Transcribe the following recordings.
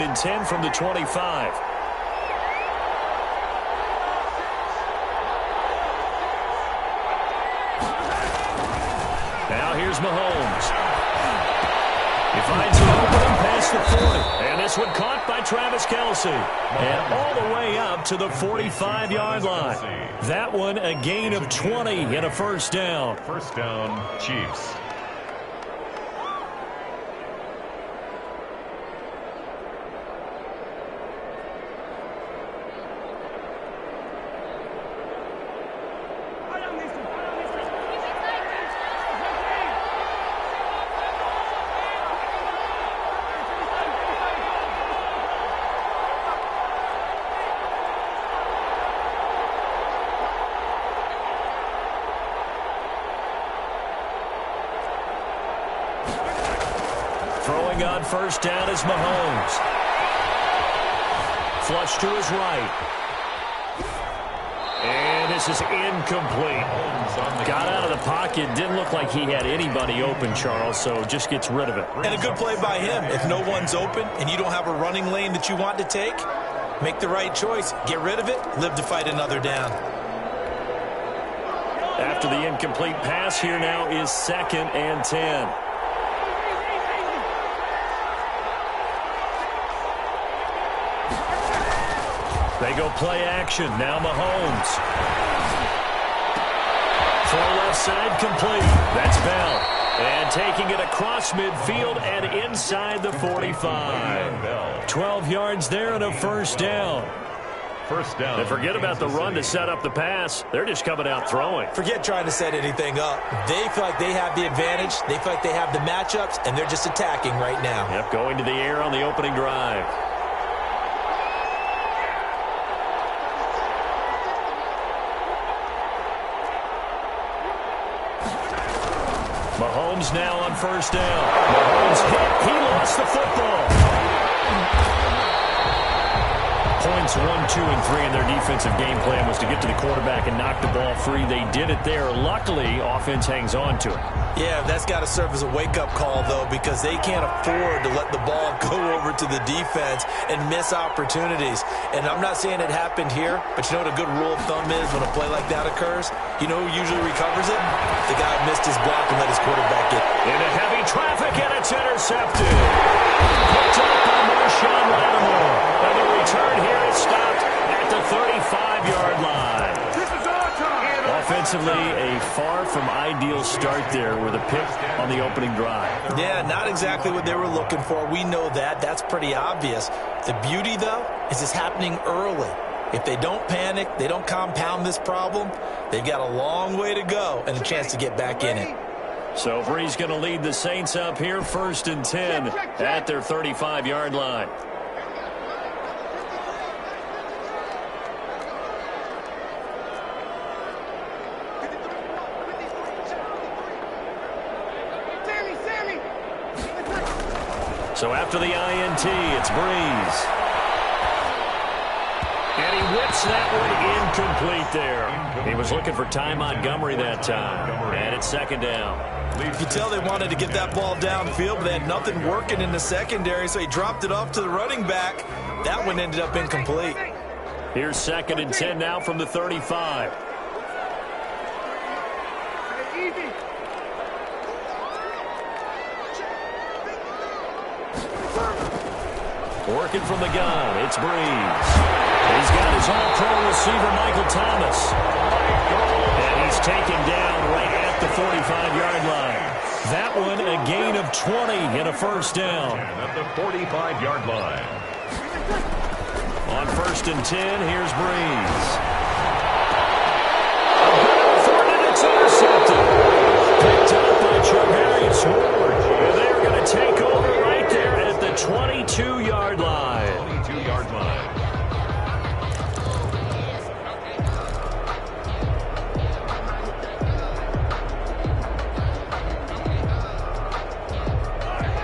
and 10 from the 25. Now here's Mahomes. He finds an opening past the 40. And this one caught by Travis Kelce. And all the way up to the 45-yard line. That one a gain of 20 and a first down. First down, Chiefs. Throwing on first down is Mahomes. Flush to his right. And this is incomplete. Got out of the pocket. Didn't look like he had anybody open, Charles, so just gets rid of it. And a good play by him. If no one's open and you don't have a running lane that you want to take, make the right choice. Get rid of it. Live to fight another down. After the incomplete pass, here now is 2nd and 10. They go play action. Now Mahomes. Throw left side complete. That's Bell. And taking it across midfield and inside the 45. 12 yards there and a first down. First down. And forget about the run to set up the pass. They're just coming out throwing. Forget trying to set anything up. They feel like they have the advantage. They feel like they have the matchups, and they're just attacking right now. Yep, going to the air on the opening drive. Mahomes now on first down. Mahomes hit. He lost the football. Points 1, 2, and 3 in their defensive game plan was to get to the quarterback and knock the ball free. They did it there. Luckily, offense hangs on to it. Yeah, that's got to serve as a wake-up call, though, because they can't afford to let the ball go over to the defense and miss opportunities. And I'm not saying it happened here, but you know what a good rule of thumb is when a play like that occurs? You know who usually recovers it? The guy who missed his block and let his quarterback get it. Into heavy traffic, and it's intercepted. Picked up by Marshawn Lattimore. And the return here is stopped at the 35-yard line. Offensively, a far from ideal start there with a pick on the opening drive. Yeah, not exactly what they were looking for. We know that. That's pretty obvious. The beauty, though, is it's happening early. If they don't panic, they don't compound this problem, they've got a long way to go and a chance to get back in it. So Bree's going to lead the Saints up here, 1st and 10 at their 35-yard line. So after the INT, it's Breeze. And he whips that one incomplete there. He was looking for Ty Montgomery that time. And it's 2nd down. You could tell they wanted to get that ball downfield, but they had nothing working in the secondary, so he dropped it off to the running back. That one ended up incomplete. Here's 2nd and 10 now from the 35. Working from the gun, it's Breeze. He's got his all-pro receiver, Michael Thomas. And he's taken down right at the 45-yard line. That one a gain of 20 and a first down. At the 45-yard line. On 1st and 10, here's Breeze. And it's intercepted. Picked up by Charvarius Ward. And they're going to take over right there at the 22-yard line. 22-yard line.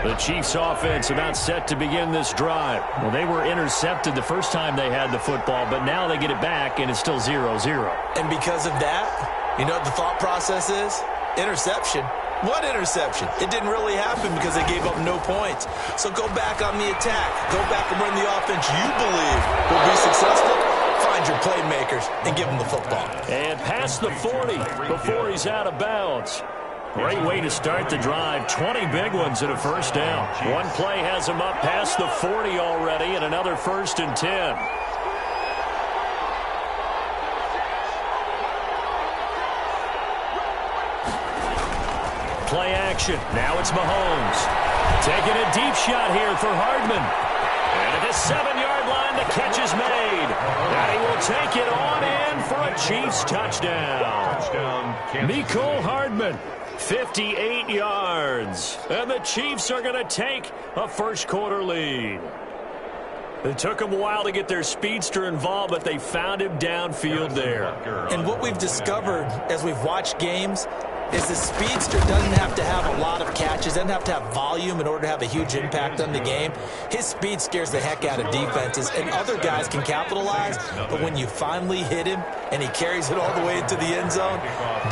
The Chiefs offense about set to begin this drive. Well, they were intercepted the first time they had the football, but now they get it back, and it's still 0-0. And because of that, you know what the thought process is? Interception. What interception? It didn't really happen because they gave up no points. So go back on the attack. Go back and run the offense you believe will be successful. Find your playmakers and give them the football. And past the 40 before he's out of bounds. Great way to start the drive. 20 big ones and a first down. One play has him up past the 40 already, and another 1st and 10. Play action. Now it's Mahomes. Taking a deep shot here for Hardman. And at the 7-yard line, the catch is made. And he will take it on in for a Chiefs touchdown. Mecole Hardman, 58 yards. And the Chiefs are going to take a first-quarter lead. It took them a while to get their speedster involved, but they found him downfield there. And what we've discovered as we've watched games is the speedster doesn't have to have a lot of catches, doesn't have to have volume in order to have a huge impact on the game. His speed scares the heck out of defenses, and other guys can capitalize, but when you finally hit him and he carries it all the way into the end zone,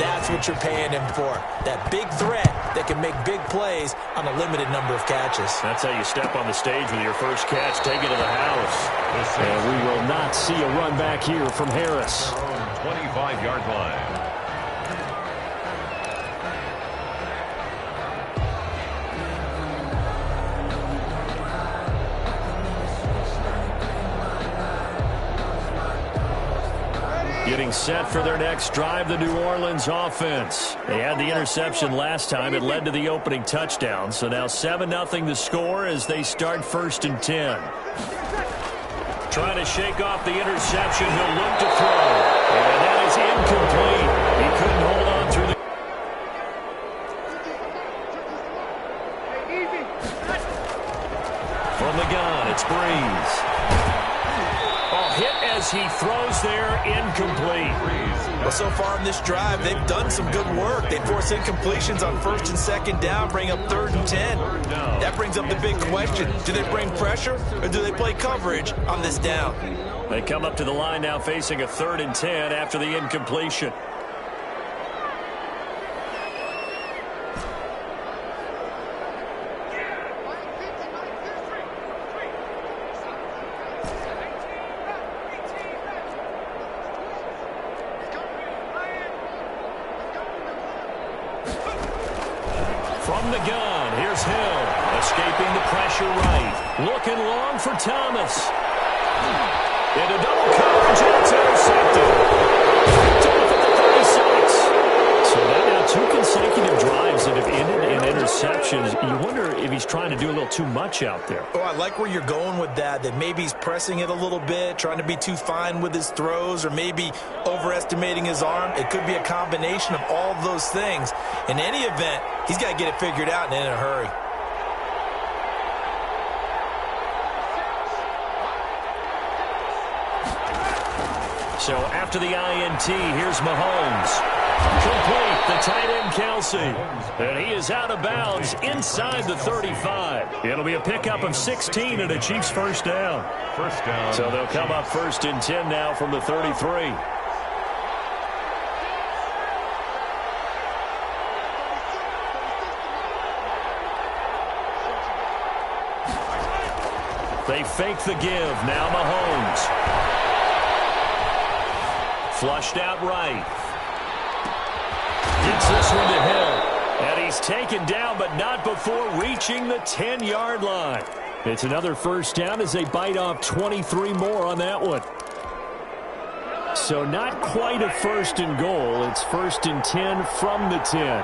that's what you're paying him for. That big threat that can make big plays on a limited number of catches. That's how you step on the stage with your first catch, take it to the house. And we will not see a run back here from Harris. 25-yard line. Getting set for their next drive, the New Orleans offense. They had the interception last time. It led to the opening touchdown. So now 7-0 the score as they start 1st and 10. Trying to shake off the interception. He'll look to throw. And that is incomplete. He couldn't hold on through the... From the gun, it's Breeze. Hit as he throws there, incomplete. Well, so far in this drive, they've done some good work. They force incompletions on 1st and 2nd down, bring up 3rd and 10. That brings up the big question. Do they bring pressure or do they play coverage on this down? They come up to the line now facing a 3rd and 10 after the incompletion. From the gun, here's Hill, escaping the pressure right. Looking long for Thomas. Into double coverage, and it's intercepted. Picked off at the 36. So that now 2 consecutive drives that have ended in interceptions. You wonder if he's trying to do a little too much out there. Oh, I like where you're going with that maybe he's pressing it a little bit, trying to be too fine with his throws, or maybe overestimating his arm. It could be a combination of all of those things. In any event, he's got to get it figured out and in a hurry. So after the INT, here's Mahomes. Complete, the tight end Kelsey. And he is out of bounds inside the 35. It'll be a pickup of 16 and a Chiefs first down. First down. So they'll come up 1st and 10 now from the 33. They fake the give. Now Mahomes. Flushed out right. Gets this one to Hill. And he's taken down, but not before reaching the 10-yard line. It's another first down as they bite off 23 more on that one. So not quite a 1st and goal. It's 1st and 10 from the 10.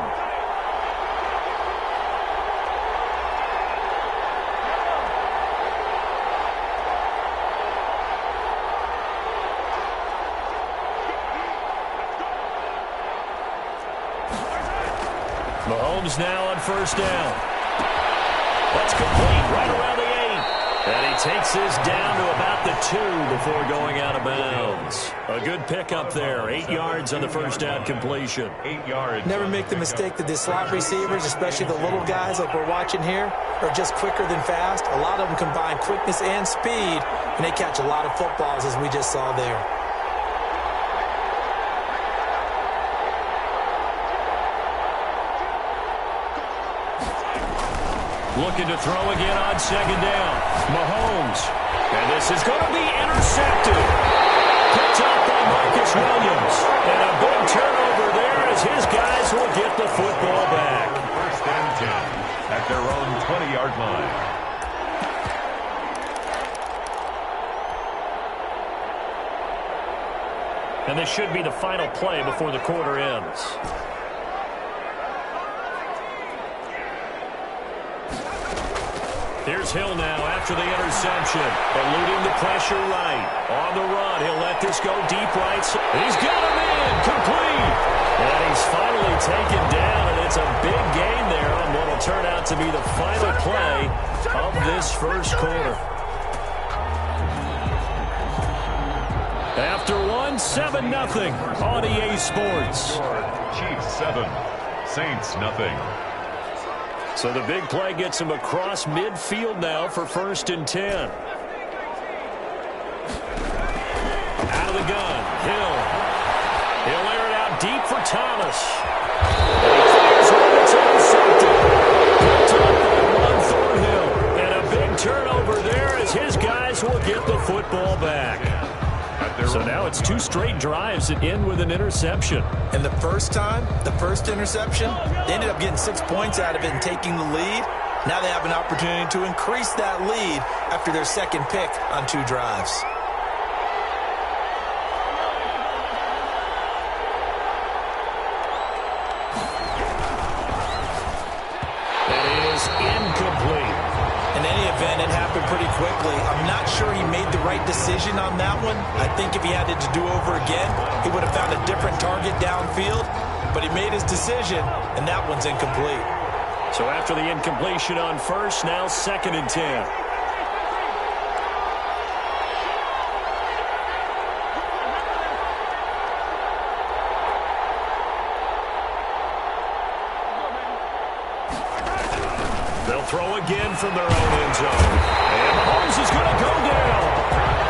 Mahomes now on 1st down. That's complete right around the 8. And he takes this down to about the 2 before going out of bounds. A good pickup there. 8 yards on the first down completion. 8 yards. Never make the mistake that the slot receivers, especially the little guys like we're watching here, are just quicker than fast. A lot of them combine quickness and speed, and they catch a lot of footballs, as we just saw there. Looking to throw again on second down. Mahomes. And this is going to be intercepted. Picked up by Marcus Williams. And a big turnover there as his guys will get the football back. First and 10 at their own 20-yard line. And this should be the final play before the quarter ends. Here's Hill now after the interception. Eluding the pressure right. On the run, he'll let this go deep right. He's got him in, complete. And he's finally taken down, and it's a big gain there on what will turn out to be the final play of this first quarter. After one, 7-0 on EA Sports. Chiefs 7, Saints nothing. So the big play gets him across midfield now for first and 10. Out of the gun, Hill. He'll air it out deep for Thomas. And he clears one that's intercepted. Picked up by one Thornhill. And a big turnover there as his guys will get the football back. So now it's 2 straight drives that end with an interception. And the first time, the first interception, they ended up getting 6 points out of it and taking the lead. Now they have an opportunity to increase that lead after their second pick on 2 drives. That is incomplete. In any event, it happened pretty quickly. I'm not sure he made the right decision on that one. I think if he had it to do over again, he would have found a different target downfield. But he made his decision, and that one's incomplete. So after the incompletion on first, now second and 10. They'll throw again from their own end zone. And Mahomes is going to go down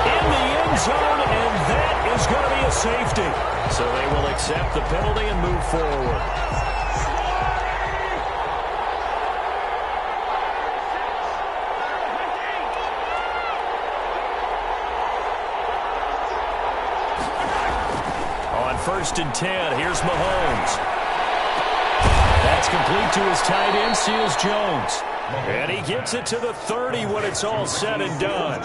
in the end zone, and that is going to be a safety. So they will accept the penalty and move forward. On first and 10, here's Mahomes. That's complete to his tight end, Seals Jones. And he gets it to the 30 when it's all said and done.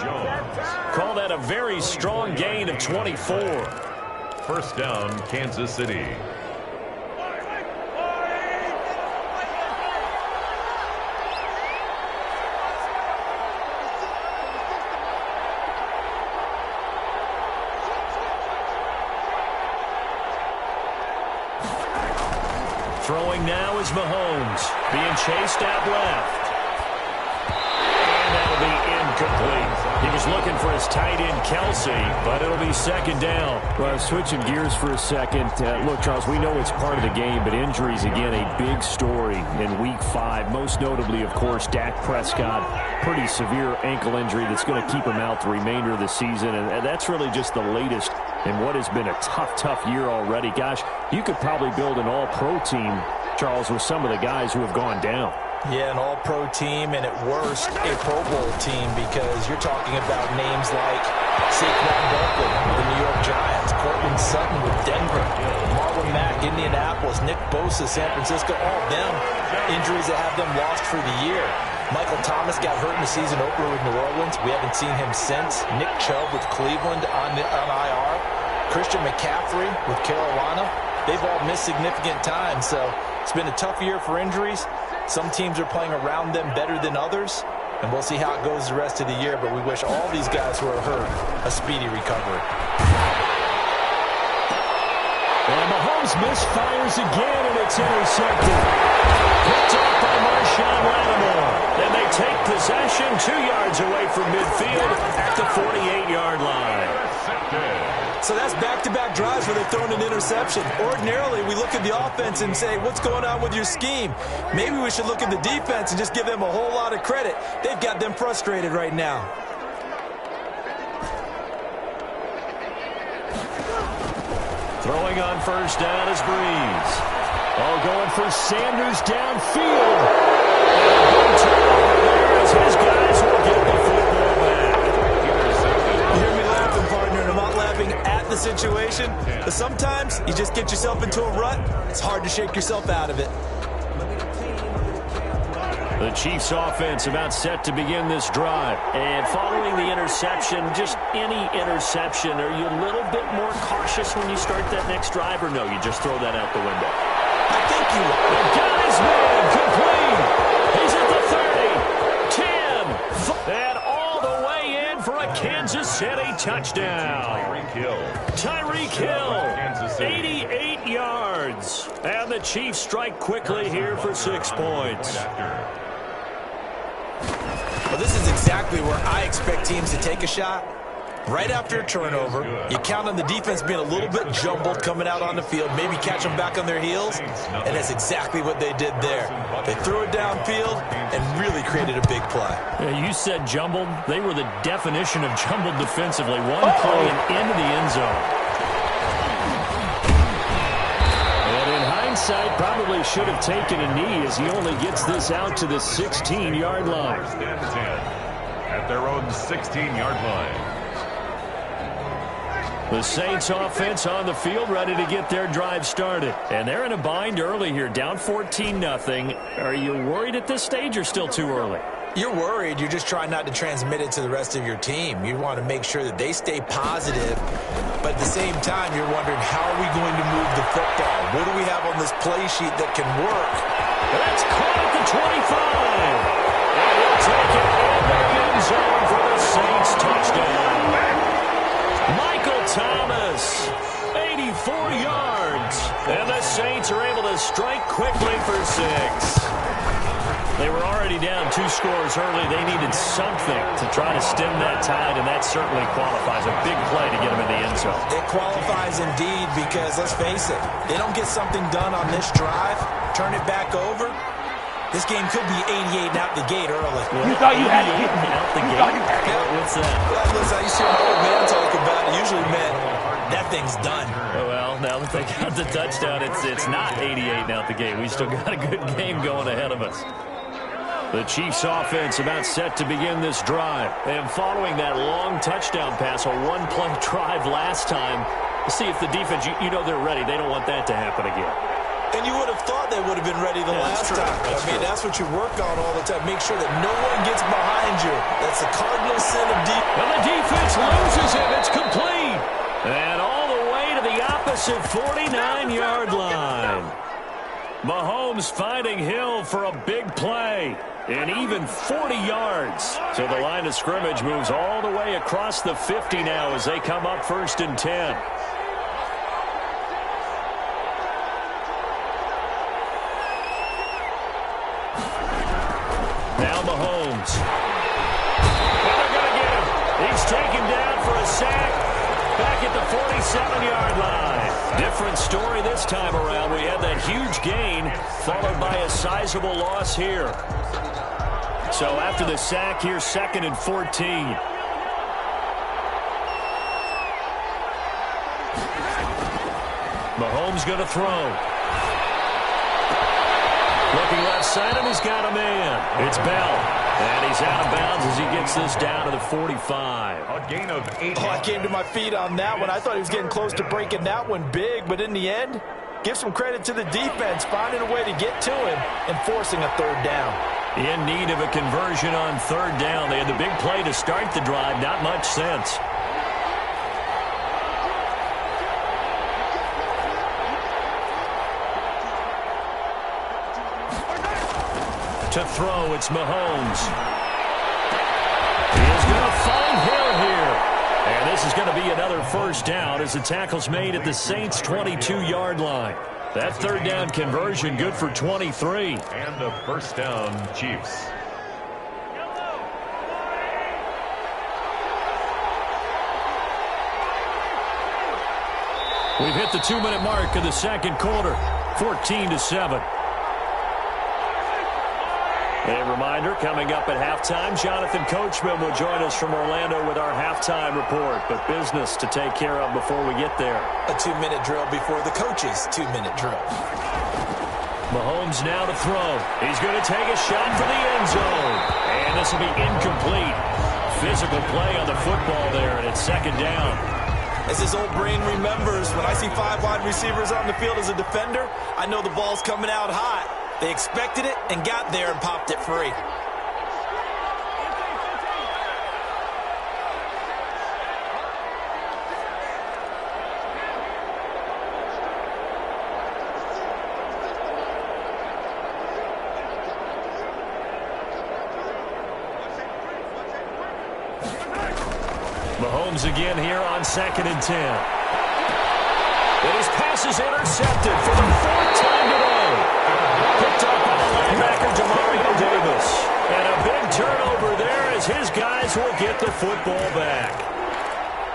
Call that a very strong gain of 24. First down, Kansas City. Throwing now is Mahomes, being chased out left. And that'll be incomplete. He was looking for his tight end, Kelsey, but it'll be second down. Well, switching gears for a second. Look, Charles, we know it's part of the game, but injuries, again, a big story in Week 5. Most notably, of course, Dak Prescott. Pretty severe ankle injury that's going to keep him out the remainder of the season, and that's really just the latest in what has been a tough year already. Gosh, you could probably build an all-pro team, Charles, with some of the guys who have gone down. Yeah, an all-pro team, and at worst, a Pro Bowl team, because you're talking about names like Saquon Barkley with the New York Giants, Cortland Sutton with Denver, Marlon Mack, Indianapolis, Nick Bosa, San Francisco, all of them injuries that have them lost for the year. Michael Thomas got hurt in the season opener with New Orleans. We haven't seen him since. Nick Chubb with Cleveland on IR. Christian McCaffrey with Carolina. They've all missed significant time, so it's been a tough year for injuries. Some teams are playing around them better than others, and we'll see how it goes the rest of the year, but we wish all these guys who are hurt a speedy recovery. And Mahomes misfires again, and it's intercepted. Picked up by Marshawn Lattimore. And they take possession 2 yards away from midfield at the 48-yard line. So that's back-to-back drives where they've thrown an interception. Ordinarily, we look at the offense and say, what's going on with your scheme? Maybe we should look at the defense and just give them a whole lot of credit. They've got them frustrated right now. Throwing on first down is Breeze. All going for Sanders downfield. And a big turnover situation. But sometimes you just get yourself into a rut. It's hard to shake yourself out of it. The Chiefs offense about set to begin this drive. And following the interception, just any interception, are you a little bit more cautious when you start that next drive, or no, you just throw that out the window? I think you are. Got his man complete. He's at the 30, 10, and all the way in for a Kansas City touchdown. Tyreek Hill, 88 yards. And the Chiefs strike quickly here for 6 points. Well, this is exactly where I expect teams to take a shot. Right after a turnover, you count on the defense being a little bit jumbled coming out on the field, maybe catch them back on their heels, and that's exactly what they did there. They threw it downfield and really created a big play. Yeah, you said jumbled. They were the definition of jumbled defensively. One play and into the end zone. And in hindsight, probably should have taken a knee as he only gets this out to the 16-yard line. At their own 16-yard line. The Saints offense on the field ready to get their drive started. And they're in a bind early here, down 14-0. Are you worried at this stage or still too early? You're worried. You're just trying not to transmit it to the rest of your team. You want to make sure that they stay positive. But at the same time, you're wondering, how are we going to move the football? What do we have on this play sheet that can work? That's caught at the 25. And he'll take it in the end zone for the Saints touchdown. Michael Thomas, 84 yards. And the Saints are able to strike quickly for 6. They were already down 2 scores early. They needed something to try to stem that tide, and that certainly qualifies. A big play to get them in the end zone. It qualifies indeed because, let's face it, they don't get something done on this drive, turn it back over, this game could be 88 and out the gate early. You thought you had it out the gate? What's that? Well, listen, I used to hear my old man talk about it. Usually meant that thing's done. Oh, well, now that they got the touchdown, it's not 88 and out the gate. We still got a good game going ahead of us. The Chiefs offense about set to begin this drive. And following that long touchdown pass, a one-play drive last time, see if the defense, you know they're ready. They don't want that to happen again. And you would have thought they would have been ready the last time. That's what you work on all the time. Make sure that no one gets behind you. That's the cardinal sin of defense. And the defense loses it. It's complete. And all the way to the opposite 49-yard line. Mahomes finding Hill for a big play. And even 40 yards. So the line of scrimmage moves all the way across the 50 now as they come up 1st and 10. Now Mahomes. And they're going to get him. He's taken down for a sack. Back at the 47-yard line. Different story this time around. We had that huge gain followed by a sizable loss here. So after the sack here, 2nd and 14. Mahomes going to throw. Looking left side, and he's got a man. It's Bell. And he's out of bounds as he gets this down to the 45. A gain of 8. Oh, I came to my feet on that one. I thought he was getting close to breaking that one big, but in the end, give some credit to the defense, finding a way to get to him and forcing a 3rd down. In need of a conversion on 3rd down. They had the big play to start the drive. Not much sense. To throw, it's Mahomes. He is going to find Hill here. And this is going to be another 1st down as the tackle's made at the Saints' 22-yard line. That 3rd down conversion good for 23. And the 1st down, Chiefs. We've hit the 2-minute mark of the 2nd quarter. 14-7. A reminder, coming up at halftime, Jonathan Coachman will join us from Orlando with our halftime report. But business to take care of before we get there. A 2-minute drill before the coach's 2-minute drill. Mahomes now to throw. He's going to take a shot for the end zone. And this will be incomplete. Physical play on the football there, and it's 2nd down. As his old brain remembers, when I see 5 wide receivers on the field as a defender, I know the ball's coming out hot. They expected it and got there and popped it free. Mahomes again here on 2nd and 10. And his pass is intercepted for the 4th time today. Picked up by the linebacker, Demario Davis. And a big turnover there as his guys will get the football back.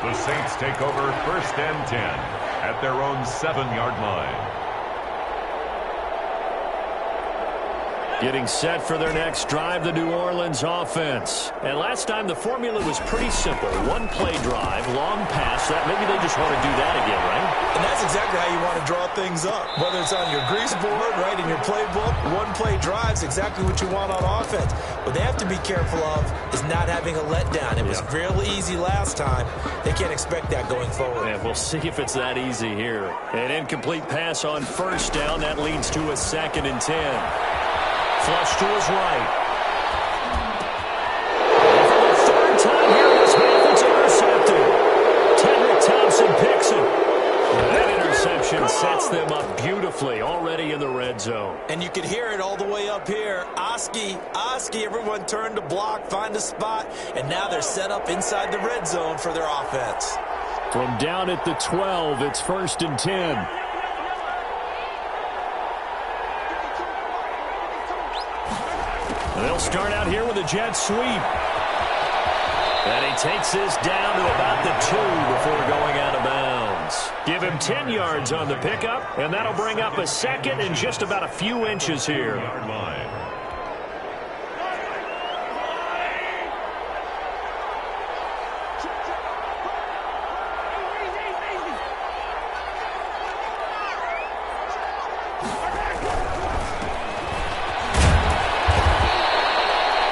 The Saints take over 1st and 10 at their own 7-yard line. Getting set for their next drive, the New Orleans offense. And last time the formula was pretty simple. 1-play drive, long pass. That maybe they just want to do that again, right? And that's exactly how you want to draw things up. Whether it's on your grease board, right, in your playbook, 1-play drive's exactly what you want on offense. What they have to be careful of is not having a letdown. It was real easy last time. They can't expect that going forward. And we'll see if it's that easy here. An incomplete pass on 1st down. That leads to a 2nd and 10. Flush to his right. And for the 3rd time here in this half, it's intercepted. Tedrick Thompson picks it. That interception sets them up beautifully already in the red zone. And you could hear it all the way up here. Oski, everyone turned to block, find a spot, and now they're set up inside the red zone for their offense. From down at the 12, it's 1st and 10. They'll start out here with a jet sweep. And he takes this down to about the 2 before going out of bounds. Give him 10 yards on the pickup, and that'll bring up a 2nd and just about a few inches here.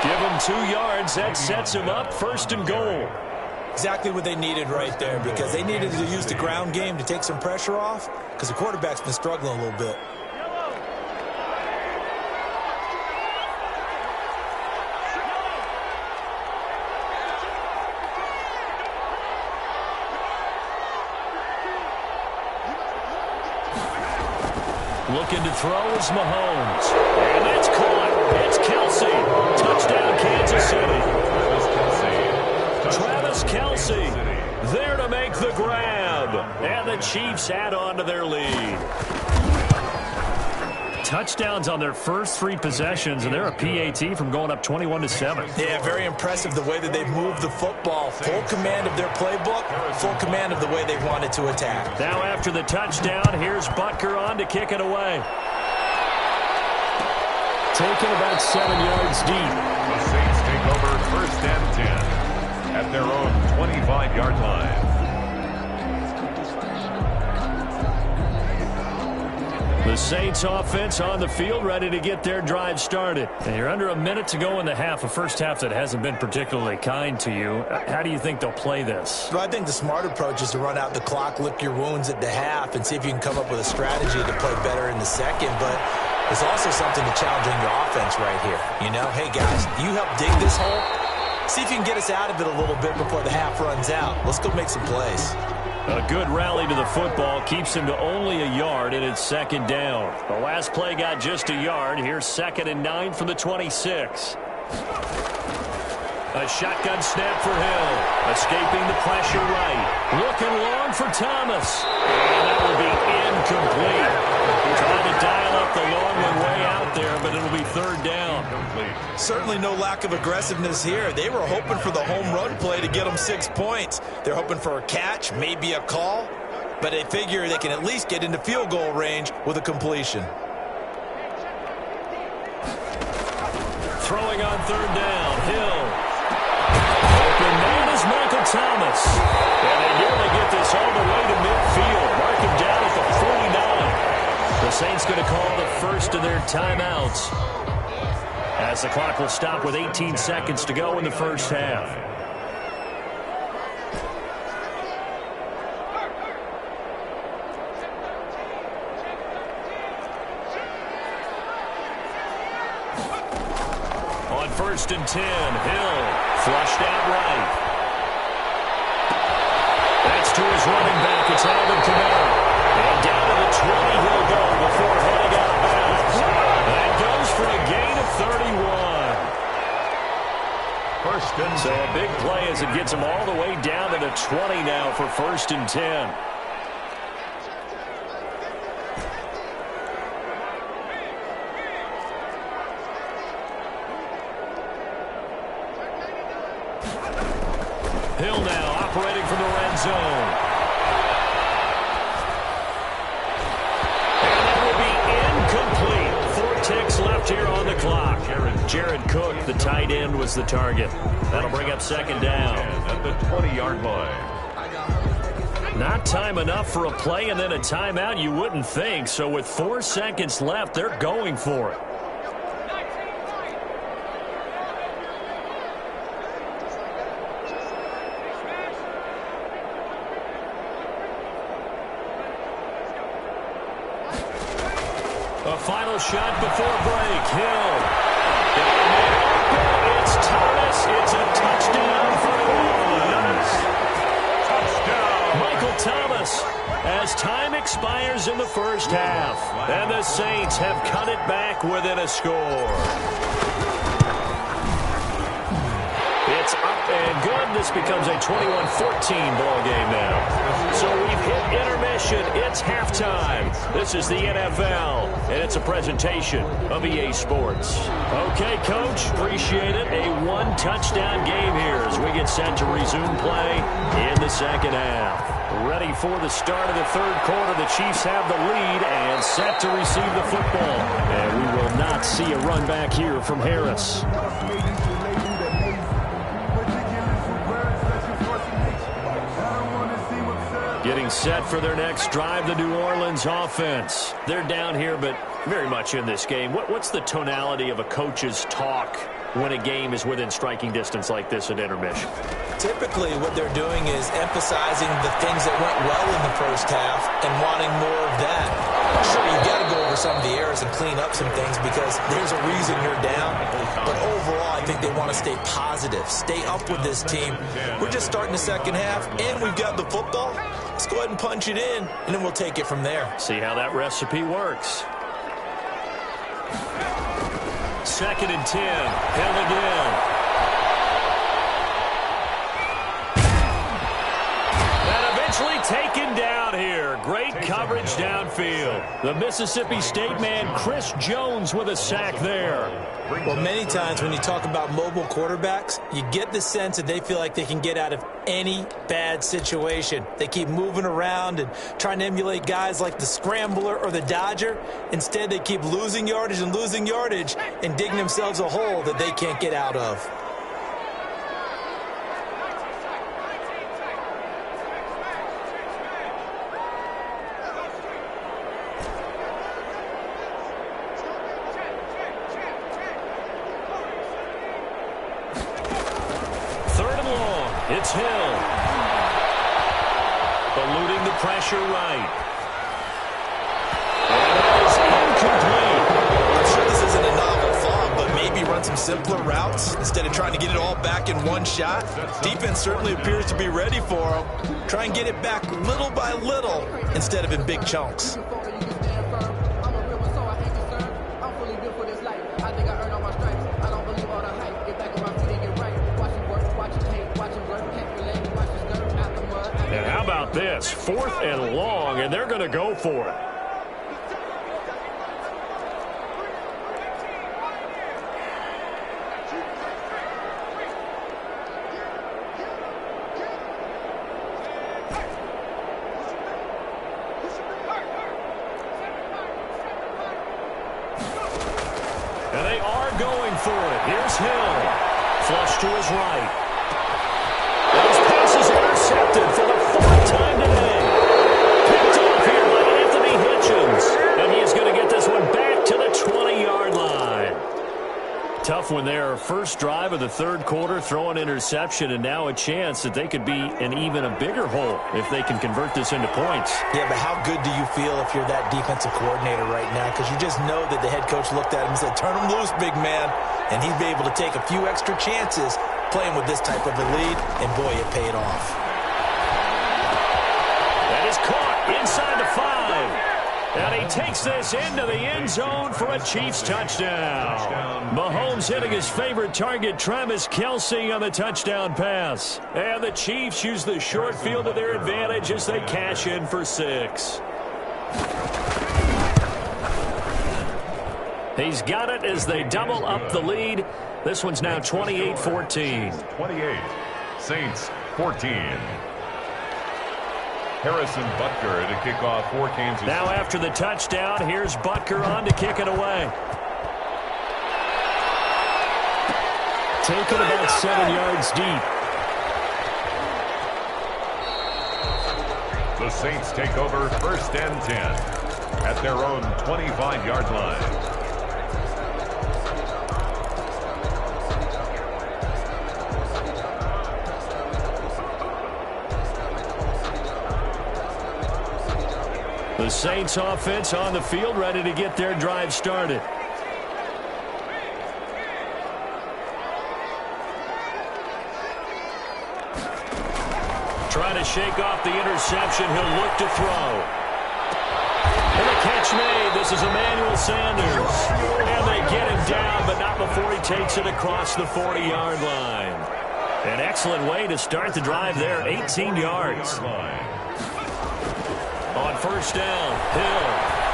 Give him 2 yards. That sets him up 1st and goal. Exactly what they needed right there, because they needed to use the ground game to take some pressure off, because the quarterback's been struggling a little bit. Looking to throw is Mahomes. And that's caught. It's Kelsey. Touchdown, Kansas City. Travis Kelsey there to make the grab. And the Chiefs add on to their lead. Touchdowns on their first 3 possessions, and they're a PAT from going up 21-7. Yeah, very impressive the way that they've moved the football. Full command of their playbook, full command of the way they wanted to attack. Now after the touchdown, here's Butker on to kick it away. Taken about 7 yards deep. The Saints take over 1st and 10 at their own 25-yard line. The Saints offense on the field, ready to get their drive started. And you're under a minute to go in the half, a first half that hasn't been particularly kind to you. How do you think they'll play this? Well, I think the smart approach is to run out the clock, lick your wounds at the half, and see if you can come up with a strategy to play better in the second. But there's also something to challenging your offense right here. You know, hey, guys, you help dig this hole. See if you can get us out of it a little bit before the half runs out. Let's go make some plays. A good rally to the football keeps him to only a yard, and it's 2nd down. The last play got just a yard. Here's 2nd and 9 from the 26. A shotgun snap for Hill. Escaping the pressure right. Looking long for Thomas. And that will be incomplete. Trying to dial up the long one way out there, but it'll be 3rd down. Certainly no lack of aggressiveness here. They were hoping for the home run play to get them 6 points. They're hoping for a catch, maybe a call, but they figure they can at least get into field goal range with a completion. Throwing on 3rd down, Hill. Open man is Michael Thomas. And they nearly get this all the way to midfield. Mark him down at the 49. The Saints going to call the first of their timeouts, as the clock will stop with 18 seconds to go in the first half. first and 10. Hill flushed out right. That's to his running back. It's Alvin Kamara. And down to the 20 he'll go before heading out of bounds. That goes for a gain of 31. First and 10. So a big play as it gets him all the way down to the 20 now for first and 10. Hill now operating from the red zone. And that will be incomplete. 4 ticks left here on the clock. Jared Cook, the tight end, was the target. That'll bring up second down. At the 20-yard line. Not time enough for a play and then a timeout, you wouldn't think. So with 4 seconds left, they're going for it. A final shot before break. Hill. It's Thomas. It's a touchdown for New Orleans. Touchdown. Michael Thomas. As time expires in the first half. And the Saints have cut it back within a score. It's up and good. This becomes a 21-14 ball game now. So we've hit intermission. It's halftime. This is the NFL, and it's a presentation of EA Sports. Okay, Coach, appreciate it. A 1-touchdown game here as we get set to resume play in the second half. Ready for the start of the third quarter. The Chiefs have the lead and set to receive the football. And we will not see a run back here from Harris. Getting set for their next drive, the New Orleans offense. They're down here, but very much in this game. What's the tonality of a coach's talk when a game is within striking distance like this at intermission? Typically, what they're doing is emphasizing the things that went well in the first half and wanting more of that. Sure, you got to go over some of the errors and clean up some things because there's a reason you're down. But overall, I think they want to stay positive, stay up with this team. We're just starting the second half, and we've got the football. Let's go ahead and punch it in, and then we'll take it from there. See how that recipe works. Second and 10. Hill again. And eventually taken down here. Great coverage downfield. The Mississippi State man, Chris Jones, with a sack there. Well, many times when you talk about mobile quarterbacks, you get the sense that they feel like they can get out of any bad situation. They keep moving around and trying to emulate guys like the Scrambler or the Dodger. Instead, they keep losing yardage and digging themselves a hole that they can't get out of. It's Hill. Eluding the pressure right. And that is incomplete. I'm sure this isn't a novel thought, but maybe run some simpler routes instead of trying to get it all back in one shot. Defense certainly appears to be ready for them. Try and get it back little by little instead of in big chunks. And how about this? 4th and long, and they're going to go for it. And they are going for it. Here's Hill. Flush to his right. Those passes intercepted for the 4th time today. Picked off here by Anthony Hitchens. And he is going to get this one back to the 20-yard line. Tough one there their first drive of the third quarter, throw an interception, and now a chance that they could be in even a bigger hole if they can convert this into points. Yeah, but how good do you feel if you're that defensive coordinator right now? Because you just know that the head coach looked at him and said, turn him loose, big man. And he'd be able to take a few extra chances playing with this type of a lead, and boy, it paid off. That is caught inside the 5. And he takes this into the end zone for a Chiefs touchdown. Mahomes hitting his favorite target, Travis Kelce, on the touchdown pass. And the Chiefs use the short field to their advantage as they cash in for 6. He's got it as they double up the lead. This one's now 28-14. 28. Saints 14. Harrison Butker to kick off for Kansas. Now after the touchdown, here's Butker on to kick it away. Taken about 7 yards deep. The Saints take over first and 10 at their own 25-yard line. The Saints offense on the field, ready to get their drive started. Trying to shake off the interception. He'll look to throw. And the catch made. This is Emmanuel Sanders. And they get him down, but not before he takes it across the 40-yard line. An excellent way to start the drive there, 18 yards. On first down, Hill.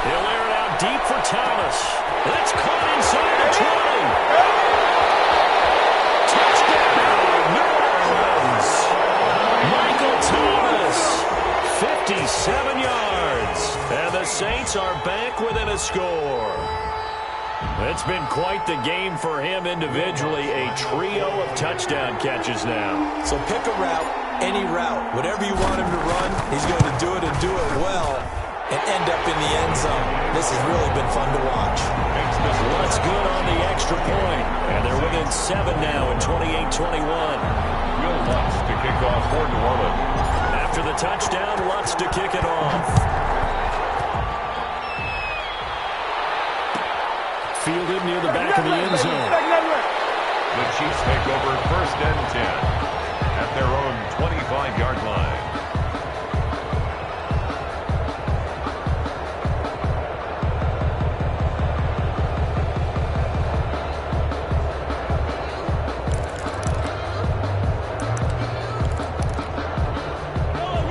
He'll air it out deep for Thomas. That's caught inside the 20. Touchdown, New Orleans. Michael Thomas, 57 yards. And the Saints are back within a score. It's been quite the game for him individually. A trio of touchdown catches now. So pick a route, any route. Whatever you want him to run, he's going to do it and do it well and end up in the end zone. This has really been fun to watch. Lutz good on the extra point. And they're within 7 now at 28-21. Will Lutz to kick off for New Orleans. After the touchdown, Lutz to kick it off. Fielded near the back of the end zone. The Chiefs take over first and 10 at their own 25-yard line.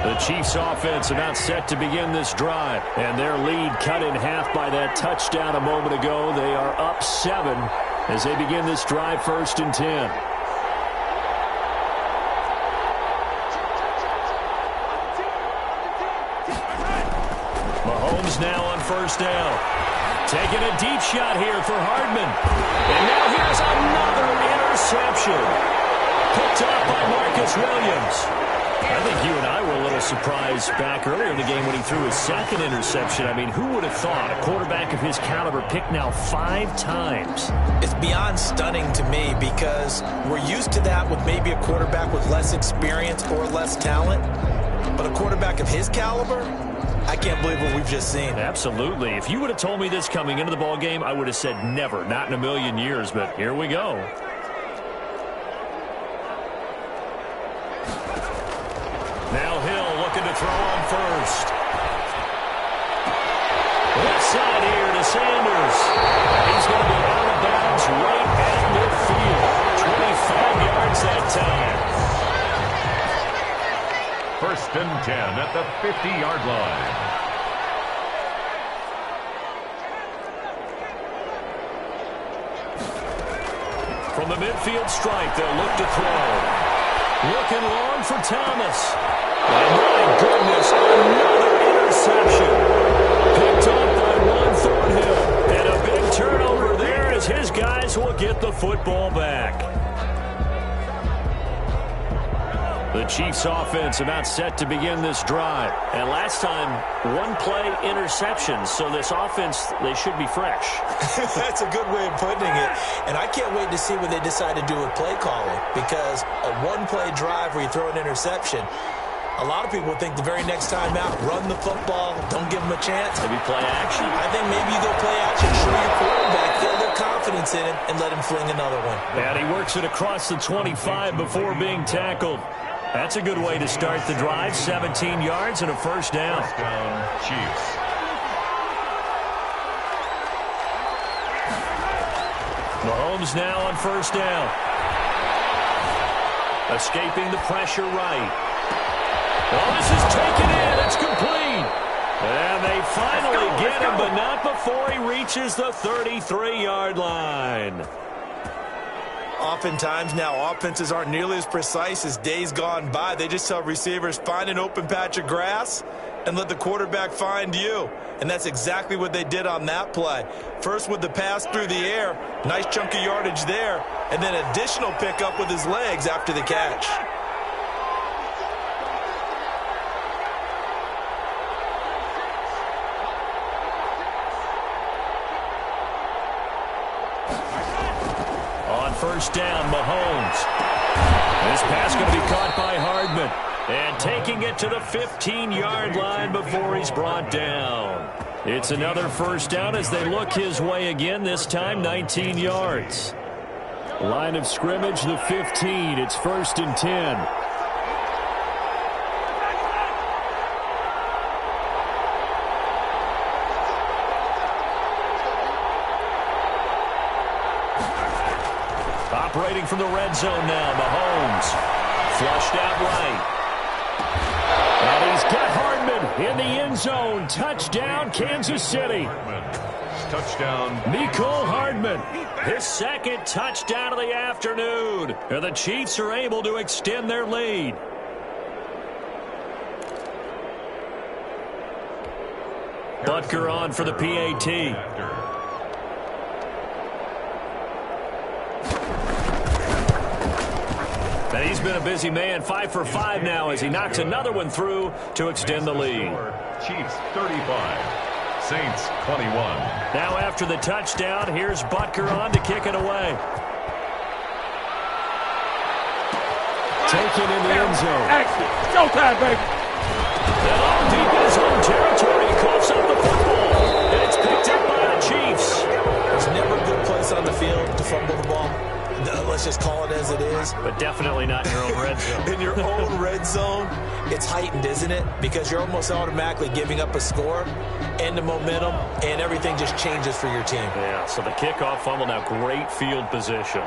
The Chiefs offense about set to begin this drive, and their lead cut in half by that touchdown a moment ago. They are up 7 as they begin this drive, first and 10. Mahomes now on first down. Taking a deep shot here for Hardman. And now here's another interception. Picked up by Marcus Williams. I think you and I were a little surprised back earlier in the game when he threw his second interception. I mean, who would have thought a quarterback of his caliber picked now 5 times? It's beyond stunning to me because we're used to that with maybe a quarterback with less experience or less talent. But a quarterback of his caliber, I can't believe what we've just seen. Absolutely. If you would have told me this coming into the ball game, I would have said never, not in a million years. But here we go. Now Hill looking to throw on first. Left side here to Sanders. He's going to be out of bounds right at midfield. 25 yards that time. First and 10 at the 50-yard line. From the midfield stripe, they'll look to throw. Looking long for Thomas. And my goodness, another interception. Picked up by Juan Thornhill. And a big turnover there as his guys will get the football back. The Chiefs offense about set to begin this drive. And last time, one-play interception. So this offense, they should be fresh. That's a good way of putting it. And I can't wait to see what they decide to do with play calling, because a one-play drive where you throw an interception, a lot of people think the very next time out, run the football, don't give them a chance. Maybe play action. I think maybe you go play action, show your quarterback, get a little confidence in it, and let him fling another one. And he works it across the 25 before being tackled. That's a good way to start the drive. 17 yards and a first down. First down, Chiefs. Mahomes now on first down. Escaping the pressure right. Well, this is taken in. It's complete. And they finally get him, but not before he reaches the 33-yard line. Oftentimes now, offenses aren't nearly as precise as days gone by. They just tell receivers, find an open patch of grass and let the quarterback find you. And that's exactly what they did on that play. First with the pass through the air, nice chunk of yardage there, and then additional pickup with his legs after the catch. First down, Mahomes. This pass going to be caught by Hardman. And taking it to the 15-yard line before he's brought down. It's another first down as they look his way again, this time 19 yards. Line of scrimmage, the 15. It's 1st and 10. Operating from the red zone now, Mahomes. Flushed out right. And he's got Hardman in the end zone. Touchdown, Kansas City. Touchdown. Mecole Hardman. His second touchdown of the afternoon. And the Chiefs are able to extend their lead. Butker on for the PAT. And he's been a busy man, 5 for 5 now as he knocks another one through to extend the lead. Chiefs 35, Saints 21. Now after the touchdown, here's Butker on to kick it away. Taken in the end zone. Action. Showtime, baby. And all deep in his own territory, he coughs up the football. And it's picked up by the Chiefs. There's never a good place on the field to fumble the ball. Let's just call it as it is. But definitely not in your own red zone. In your own red zone, it's heightened, isn't it? Because you're almost automatically giving up a score and the momentum, and everything just changes for your team. Yeah, so the kickoff fumble, now great field position.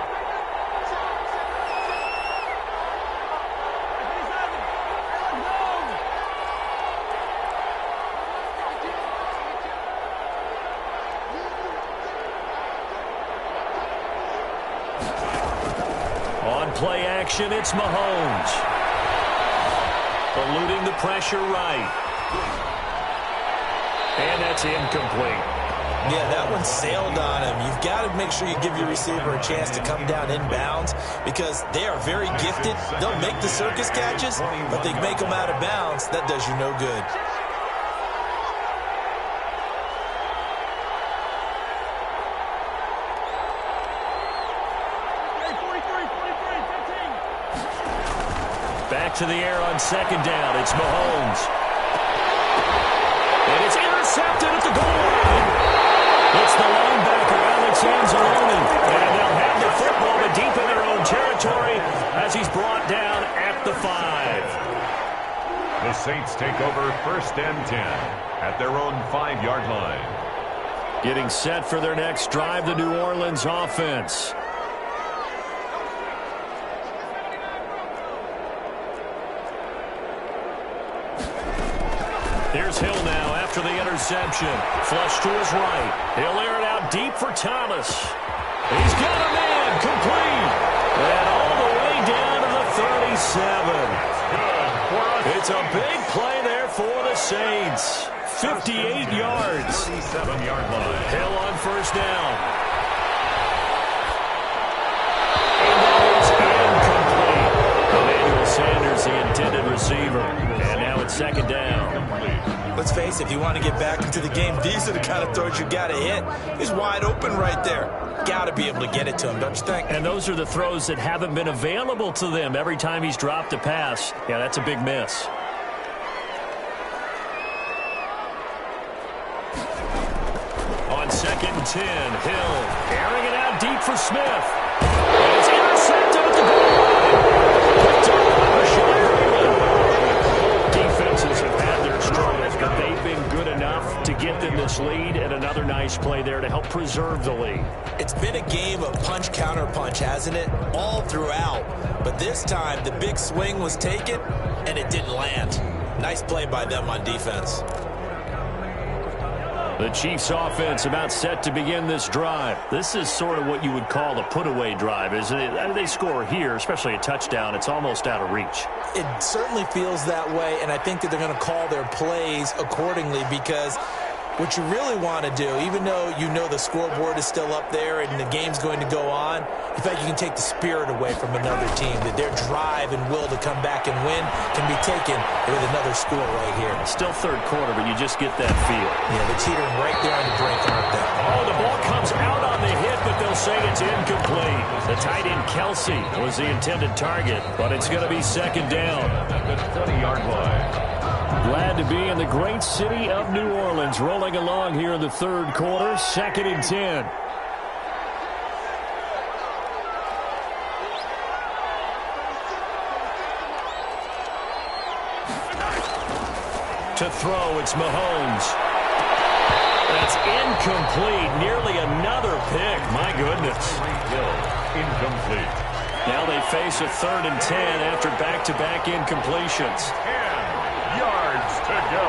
Play action, it's Mahomes. Eluding the pressure right. And that's incomplete. Yeah, that one sailed on him. You've got to make sure you give your receiver a chance to come down inbounds because they are very gifted. They'll make the circus catches, but they make them out of bounds. That does you no good. Back to the air on second down. It's Mahomes. And it's intercepted at the goal line. It's the linebacker, Alex Anzalone. And they'll have the football but deep in their own territory as he's brought down at the 5. The Saints take over 1st and 10 at their own 5-yard line. Getting set for their next drive, the New Orleans offense. Here's Hill now after the interception. Flush to his right. He'll air it out deep for Thomas. He's got a man complete. And all the way down to the 37. It's a big play there for the Saints. 58 yards. 37-yard line. Hill on first down. And that is incomplete. Emmanuel Sanders was the intended receiver. And now it's second down. Let's face it, if you want to get back into the game, these are the kind of throws you got to hit. He's wide open right there. Got to be able to get it to him, don't you think? And those are the throws that haven't been available to them every time he's dropped a pass. Yeah, that's a big miss. On 2nd and 10, Hill airing it out deep for Smith. And it's intercepted at the goal line. Picked up by Rashawn Perriman. Defenses have had their struggles, but they've been good enough to get them this lead, and another nice play there to help preserve the lead. It's been a game of punch-counter-punch, hasn't it? All throughout. But this time, the big swing was taken, and it didn't land. Nice play by them on defense. The Chiefs offense about set to begin this drive. This is sort of what you would call a put-away drive, isn't it? They score here, especially a touchdown. It's almost out of reach. It certainly feels that way, and I think that they're going to call their plays accordingly because what you really want to do, even though you know the scoreboard is still up there and the game's going to go on, in fact, you can take the spirit away from another team, that their drive and will to come back and win can be taken with another score right here. Still third quarter, but you just get that feel. Yeah, they're teetering right there on the brink, aren't they? Oh, the ball comes out on the hit, but they'll say it's incomplete. The tight end, Kelsey, was the intended target, but it's going to be second down. At the 20-yard line. Glad to be in the great city of New Orleans, rolling along here in the third quarter, 2nd and 10. To throw, it's Mahomes. That's incomplete. Nearly another pick. My goodness. Incomplete. Now they face a 3rd and 10 after back-to-back incompletions. 10 yards to go.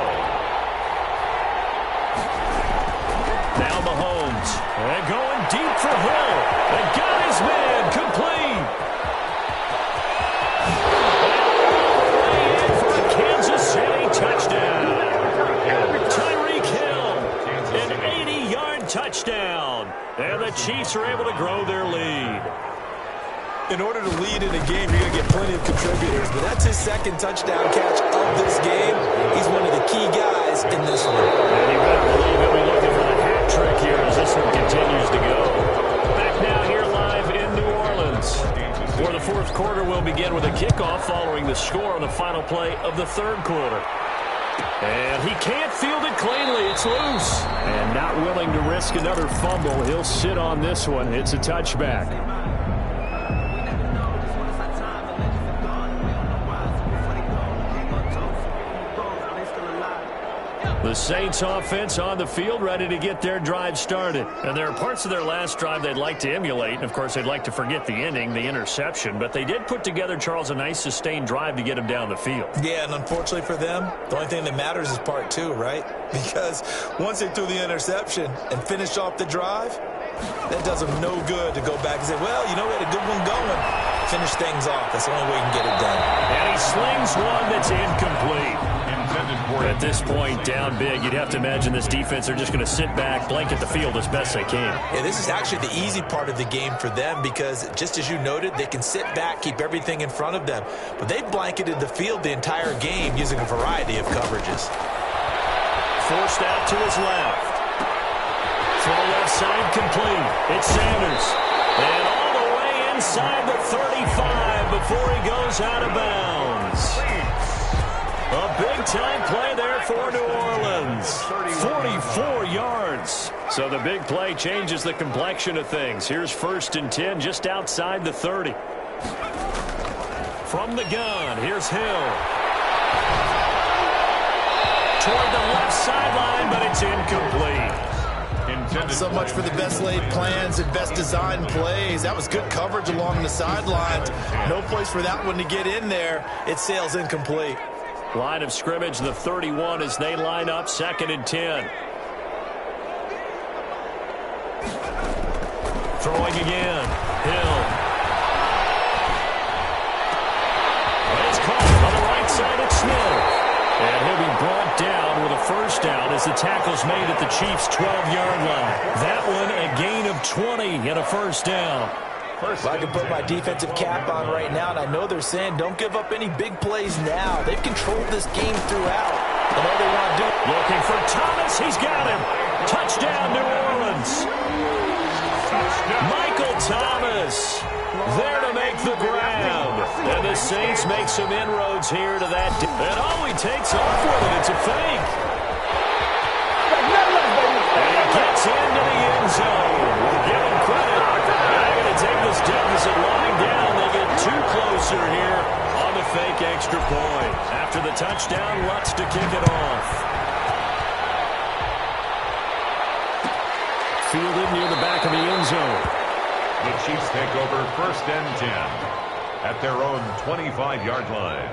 Now Mahomes. And going deep for Hill. And got his man complete. And for a Kansas City touchdown. Tyreek Hill. An 80-yard touchdown. And the Chiefs are able to grow their lead. In order to lead in a game, you're going to get plenty of contributors. But that's his second touchdown catch of this game. He's one of the key guys in this one. And you better believe he'll be looking for the hat trick here as this one continues to go. Back now here live in New Orleans. For the fourth quarter, we'll begin with a kickoff following the score on the final play of the third quarter. And he can't field it cleanly. It's loose. And not willing to risk another fumble. He'll sit on this one. It's a touchback. The Saints offense on the field, ready to get their drive started. And there are parts of their last drive they'd like to emulate. And, of course, they'd like to forget the ending, the interception. But they did put together, Charles, a nice sustained drive to get them down the field. Yeah, and unfortunately for them, the only thing that matters is part two, right? Because once they threw the interception and finished off the drive, that does them no good to go back and say, well, you know, we had a good one going. Finish things off. That's the only way you can get it done. And he slings one that's incomplete. At this point, down big, you'd have to imagine this defense are just going to sit back, blanket the field as best they can. Yeah, this is actually the easy part of the game for them because, just as you noted, they can sit back, keep everything in front of them. But they've blanketed the field the entire game using a variety of coverages. Forced out to his left. Throw left side complete. It's Sanders. And all the way inside the 35 before he goes out of bounds. A big-time play there for New Orleans. 44 yards. So the big play changes the complexion of things. Here's 1st and 10 just outside the 30. From the gun, here's Hill. Toward the left sideline, but it's incomplete. So much for the best laid plans and best designed plays. That was good coverage along the sidelines. No place for that one to get in there. It sails incomplete. Line of scrimmage, the 31 as they line up, 2nd and 10. Throwing again. Hill. It's caught on the right side at Smith. And he'll be brought down with a first down as the tackle's made at the Chiefs' 12-yard line. That one a gain of 20 and a first down. First Well, I can put my defensive cap on right now, and I know they're saying don't give up any big plays now. They've controlled this game throughout, and all they want to do... Looking for Thomas. He's got him. Touchdown, New Orleans. Michael Thomas there to make the grab. And the Saints make some inroads here to that. And oh, he takes off with it. It's a fake. And he gets into the end zone. We'll give him credit. They're going to take this deficit lying down. They get two closer here on the fake extra point. After the touchdown, Lutz to kick it off. Fielded near the back of the end zone. The Chiefs take over 1st and 10 at their own 25-yard line.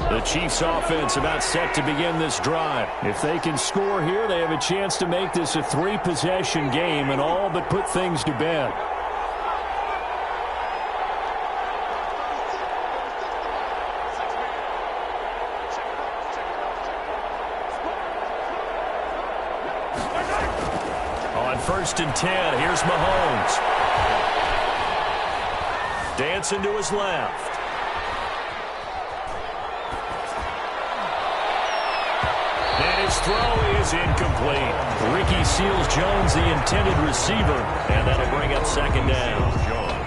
The Chiefs offense about set to begin this drive. If they can score here, they have a chance to make this a 3-possession game and all but put things to bed. On 1st and 10, here's Mahomes. Dancing to his left. His throw is incomplete. Ricky Seals-Jones, the intended receiver, and that'll bring up 2nd down.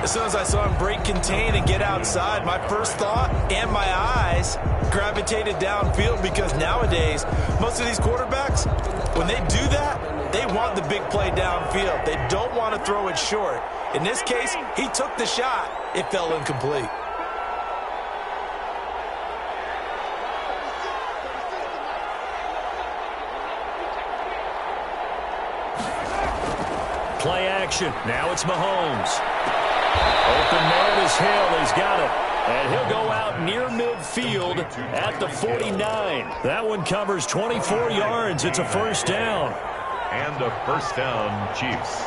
As soon as I saw him break contain and get outside, my first thought and my eyes gravitated downfield, because nowadays, most of these quarterbacks, when they do that, they want the big play downfield. They don't want to throw it short. In this case, he took the shot. It fell incomplete. Play action. Now it's Mahomes. Open man is Hill. He's got it. And he'll go out near midfield at the 49. That one covers 24 yards. It's a 1st down. And a 1st down, Chiefs.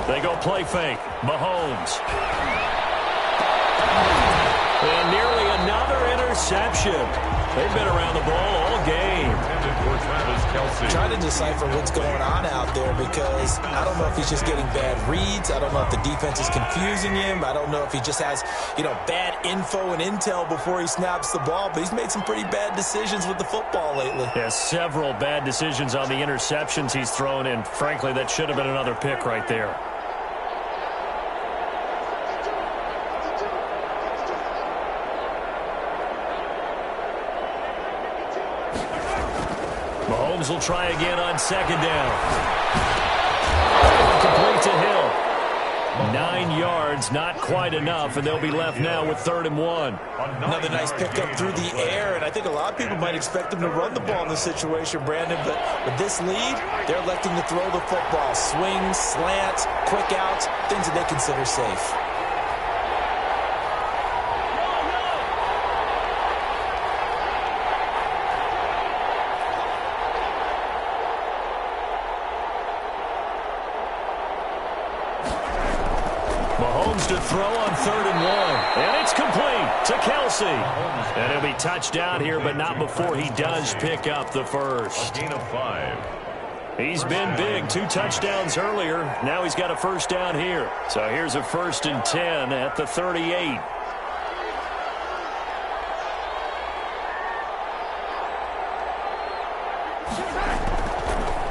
They go play fake. Mahomes. And nearly another interception. They've been around the ball all game. Trying to decipher what's going on out there, because I don't know if he's just getting bad reads. I don't know if the defense is confusing him. I don't know if he just has, bad info and intel before he snaps the ball. But he's made some pretty bad decisions with the football lately. Yeah, several bad decisions on the interceptions he's thrown, and frankly, that should have been another pick right there. Mahomes will try again on 2nd down. Complete to Hill. 9 yards, not quite enough, and they'll be left now with 3rd and 1. Another nice pickup through the air, and I think a lot of people might expect him to run the ball in this situation, Brandon, but with this lead, they're electing to throw the football. Swings, slants, quick outs, things that they consider safe. To throw on 3rd and 1. And it's complete to Kelsey. And he'll be touched down here, but not before he does pick up the first. A gain of 5. He's been big. 2 touchdowns earlier. Now he's got a 1st down here. So here's a 1st and 10 at the 38.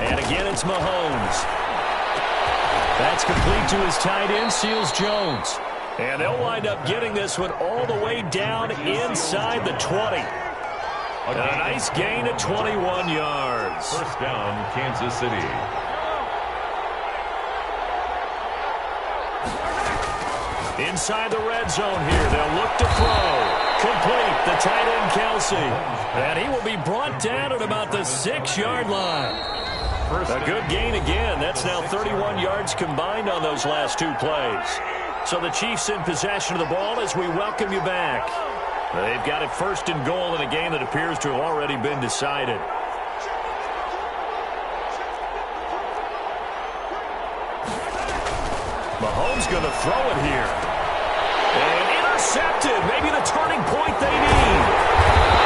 And again, it's Mahomes. That's complete to his tight end, Seals-Jones. And they'll wind up getting this one all the way down inside the 20. A nice gain of 21 yards. 1st down, Kansas City. Inside the red zone here, they'll look to throw. Complete, the tight end, Kelsey. And he will be brought down at about the 6-yard line. A good gain again. That's now 31 yards combined on those last 2 plays. So the Chiefs in possession of the ball as we welcome you back. They've got it first and goal in a game that appears to have already been decided. Mahomes going to throw it here. And intercepted. Maybe the turning point they need.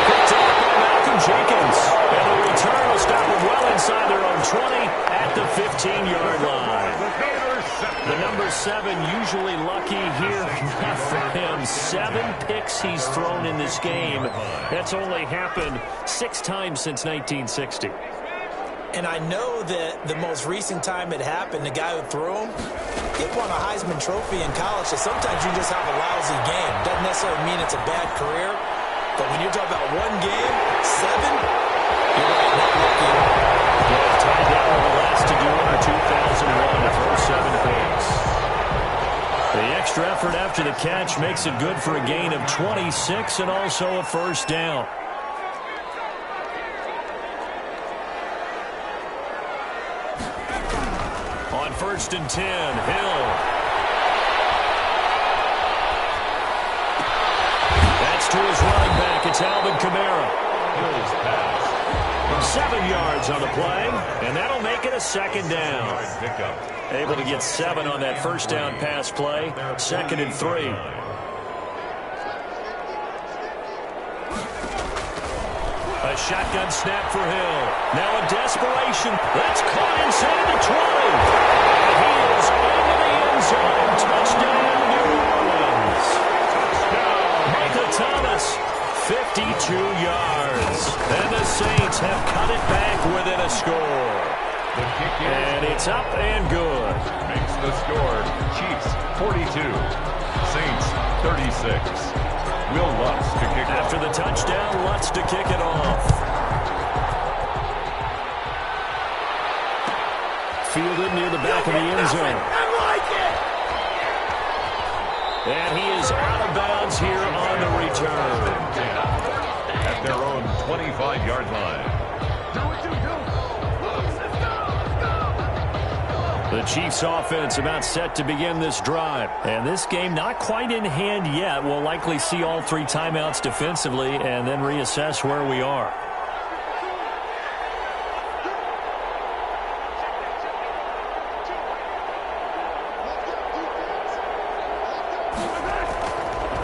Picked up by Malcolm Jenkins. And the return will stop them well inside their own 20 at the 15-yard line. The number 7 usually lucky here. Not for him. 7 picks he's thrown in this game. That's only happened 6 times since 1960. And I know that the most recent time it happened, the guy who threw him, he won a Heisman Trophy in college. So sometimes you just have a lousy game. Doesn't necessarily mean it's a bad career. But when you're talking about one game, 7, you're right, not lucky. Well, tied down with the last to do it in 2001 to throw 7 picks. The extra effort after the catch makes it good for a gain of 26 and also a first down. On 1st and 10, Hill. That's to his running back. It's Alvin Kamara. Hill's pass. 7 yards on the play, and that'll make it a second down. Able to get 7 on that first down pass play. 2nd and 3. A shotgun snap for Hill. Now a desperation. That's caught inside the 20. And he is into the end zone. Touchdown, New Orleans. Michael Thomas, 52 yards. And the Saints have cut it back within a score. And it's up and good. Makes the score. Chiefs 42. Saints 36. Will Lutz to kick off. After the touchdown, Lutz to kick it off. Fielded near the back of the end zone. And he is out of bounds here on the return. At their own 25-yard line. The Chiefs offense about set to begin this drive. And this game not quite in hand yet. We'll likely see all 3 timeouts defensively and then reassess where we are.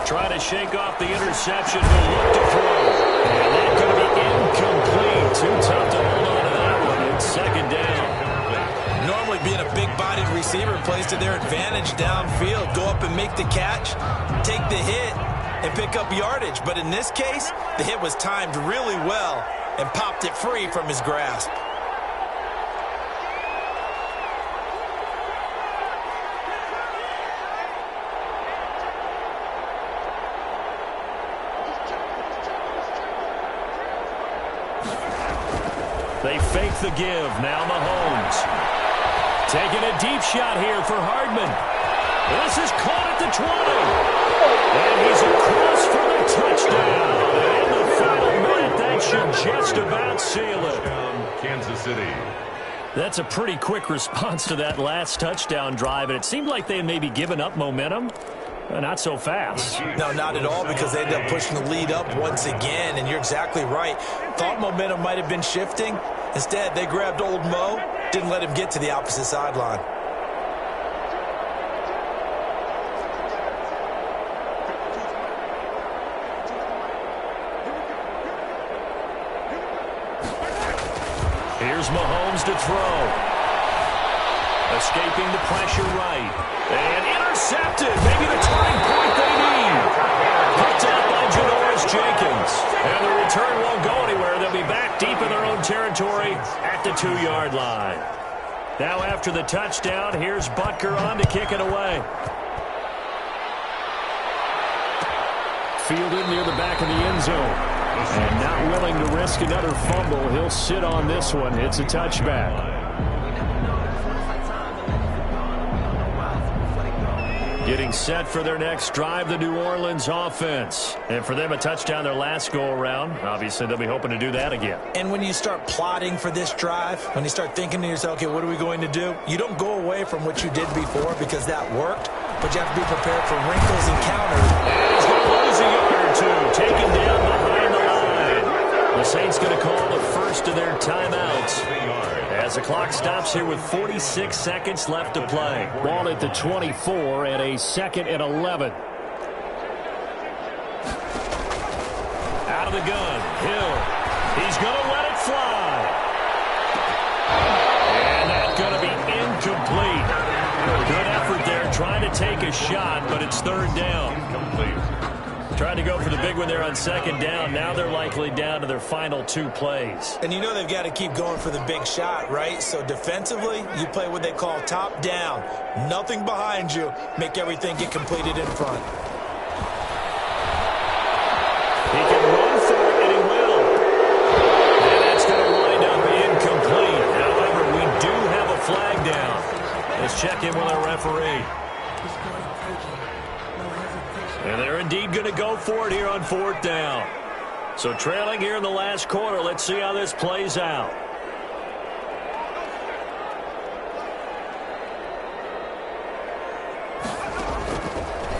Try to shake off the interception. He'll look to throw. And that's going to be incomplete. Too tough to hold on to that one. It's 2nd down. Normally being a big-bodied receiver plays to their advantage downfield. Go up and make the catch, take the hit, and pick up yardage. But in this case, the hit was timed really well and popped it free from his grasp. They fake the give. Now Mahomes. Taking a deep shot here for Hardman. This is caught at the 20. And he's across for the touchdown. And in the final minute, that should just about seal it. Kansas City. That's a pretty quick response to that last touchdown drive. And it seemed like they had maybe given up momentum. Not so fast. No, not at all, because they ended up pushing the lead up once again, and you're exactly right. Thought momentum might have been shifting. Instead, they grabbed old Mo, didn't let him get to the opposite sideline. Here's Mahomes to throw. Escaping the pressure right. And intercepted. Maybe the turning point they need. Picked up by Janoris Jenkins. And the return won't go anywhere. They'll be back deep in their own territory at the 2-yard line. Now after the touchdown, here's Butker on to kick it away. Fielded near the back of the end zone. And not willing to risk another fumble. He'll sit on this one. It's a touchback. Getting set for their next drive, the New Orleans offense. And for them, a touchdown their last go-around. Obviously, they'll be hoping to do that again. And when you start plotting for this drive, when you start thinking to yourself, okay, what are we going to do? You don't go away from what you did before because that worked, but you have to be prepared for wrinkles and counters. And he's going to lose a yard. 2, taken down behind the line. The Saints going to call the first of their timeouts as the clock stops here with 46 seconds left to play. Ball at the 24 and a 2nd and 11. Out of the gun, Hill. He's going to let it fly. And that's going to be incomplete. Good effort there trying to take a shot, but it's 3rd down. Incomplete. Trying to go for the big one there on 2nd down. Now they're likely down to their final 2 plays. And you know they've got to keep going for the big shot, right? So defensively, you play what they call top down. Nothing behind you. Make everything get completed in front. He can run for it, and he will. And that's going to wind up incomplete. However, we do have a flag down. Let's check in with our referee. And they're indeed going to go for it here on 4th down. So trailing here in the last quarter. Let's see how this plays out.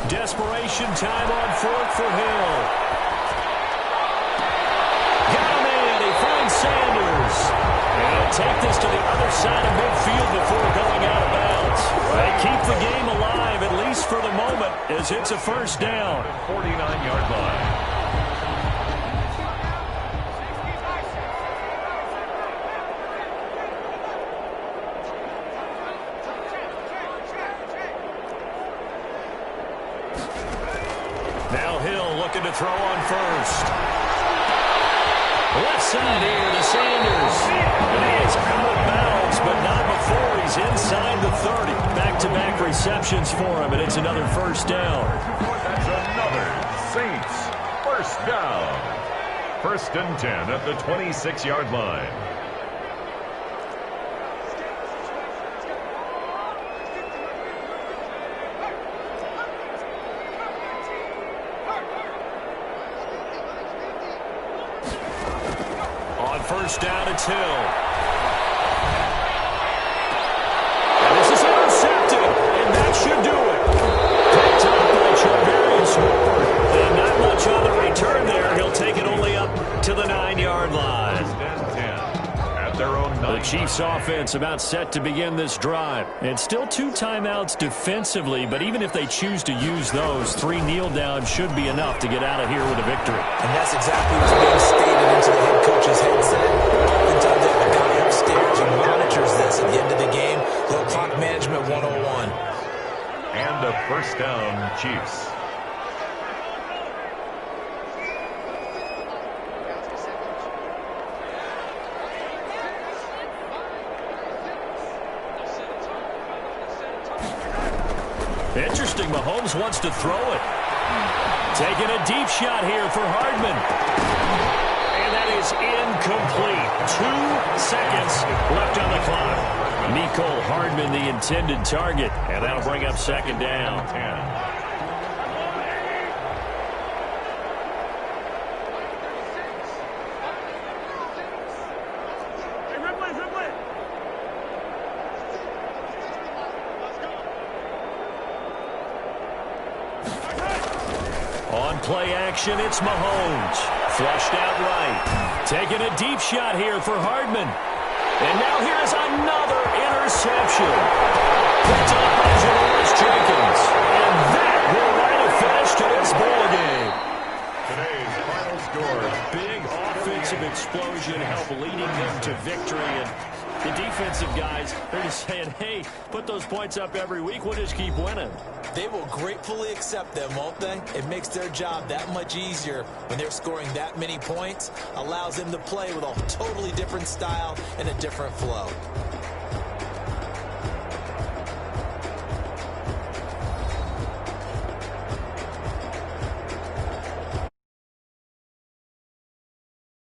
Desperation time on 4th for Hill. Got him in. He finds Sanders. And he'll take this to the other side of midfield before going out of bounds. They keep the game alive, at least for the moment, as it's a 1st down. 49-yard line. Now Hill looking to throw on 1st. Left side here to Sanders. And he is out of bounds, but not before he's inside the 30. Back-to-back receptions for him, and it's another 1st down. That's another Saints 1st down. 1st and 10 at the 26-yard line. On 1st down, it's Hill. And this is intercepted, and that should do it. Picked up by Charvarius Ward. And not much on the return there. He'll take it only up to the 9-yard line. 1st and 10 at their own 9. The Chiefs offense about set to begin this drive. And still 2 timeouts defensively, but even if they choose to use those, 3 kneel downs should be enough to get out of here with a victory. And that's exactly what's being stated into the head coach's headset. Oftentimes they have a guy upstairs who monitors this at the end of the game. Little clock management 101. And a 1st down, Chiefs. Interesting, Mahomes wants to throw it. Taking a deep shot here for Hardman. And that is incomplete. 2 seconds left on the clock. Mecole Hardman, the intended target. And that'll bring up 2nd down. 10. On play action, it's Mahomes. Flushed out right. Taking a deep shot here for Hardman. And now here's another interception. Picked up by Janoris Jenkins. And that will write a finish to this ball game. Today's final score. Big offensive explosion help leading them to victory. And the defensive guys, they're just saying, hey, put those points up every week. We'll just keep winning. They will gratefully accept them, won't they? It makes their job that much easier when they're scoring that many points. Allows them to play with a totally different style and a different flow.